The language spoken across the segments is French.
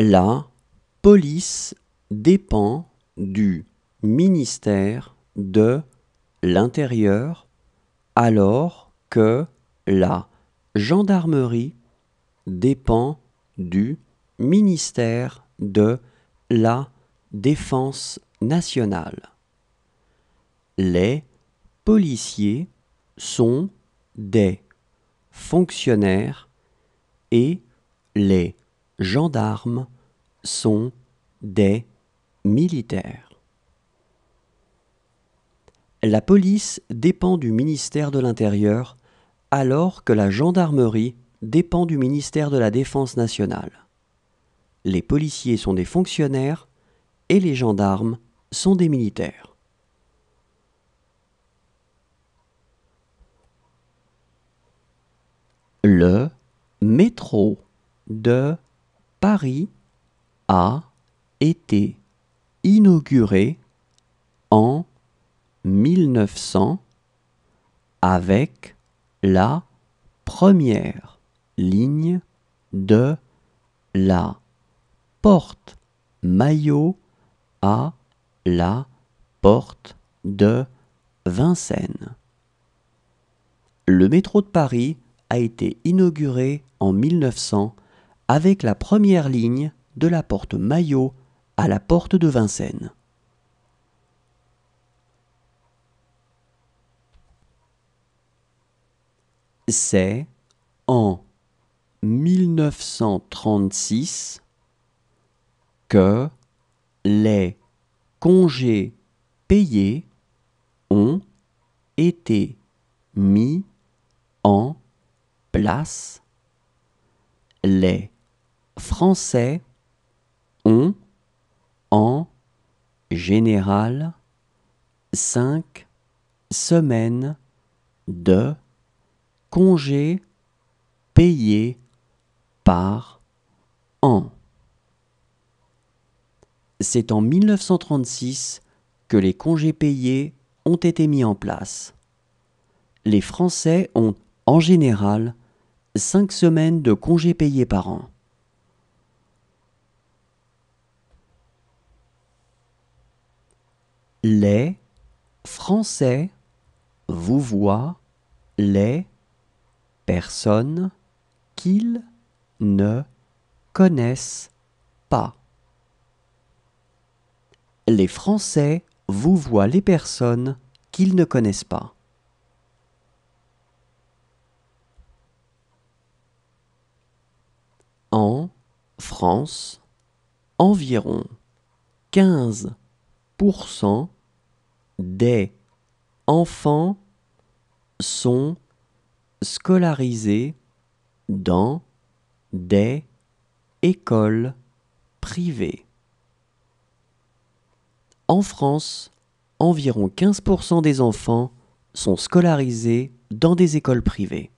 La police dépend du ministère de l'Intérieur alors que la gendarmerie dépend du ministère de la Défense nationale. Les policiers sont des fonctionnaires et les gendarmes sont des militaires. La police dépend du ministère de l'Intérieur alors que la gendarmerie dépend du ministère de la Défense nationale. Les policiers sont des fonctionnaires et les gendarmes sont des militaires. Le métro de Paris a été inauguré en 1900 avec la première ligne de la porte Maillot à la porte de Vincennes. Le métro de Paris a été inauguré en 1900 avec la première ligne de la porte Maillot à la porte de Vincennes. C'est en 1936 que les congés payés ont été mis en place. Les Français ont en général 5 semaines de congés payés par an. C'est en 1936 que les congés payés ont été mis en place. Les Français ont, en général, 5 semaines de congés payés par an. Les Français vouvoient les personnes qu'ils ne connaissent pas. Les Français vouvoient les personnes qu'ils ne connaissent pas. En France, environ 15% des enfants sont scolarisés dans des écoles privées. En France, environ 15% des enfants sont scolarisés dans des écoles privées.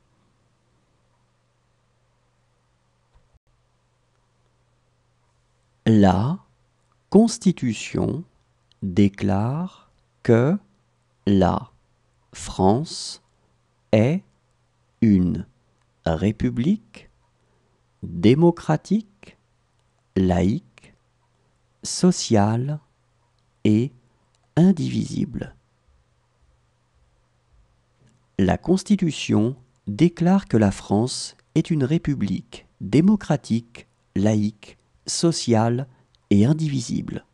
La Constitution déclare que la France est une république démocratique, laïque, sociale et indivisible. La Constitution déclare que la France est une république démocratique, laïque, sociale et indivisible.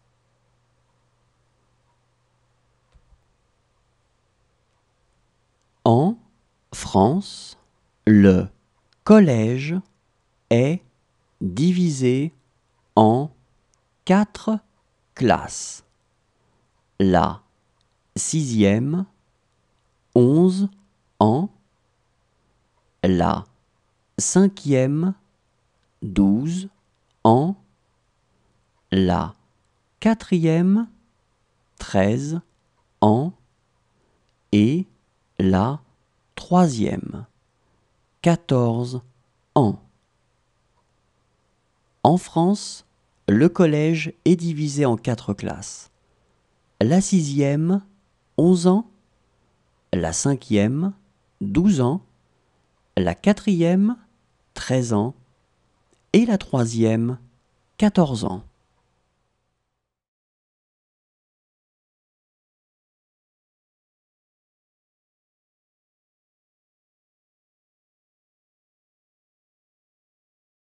En France, le collège est divisé en 4 classes. La 6e, 11 ans. La 5e, 12 ans. La 4e, 13 ans. Et la 3e, 14 ans. En France, le collège est divisé en 4 classes. La 6e, 11 ans. La 5e, 12 ans. La 4e, 13 ans. Et la 3e, 14 ans.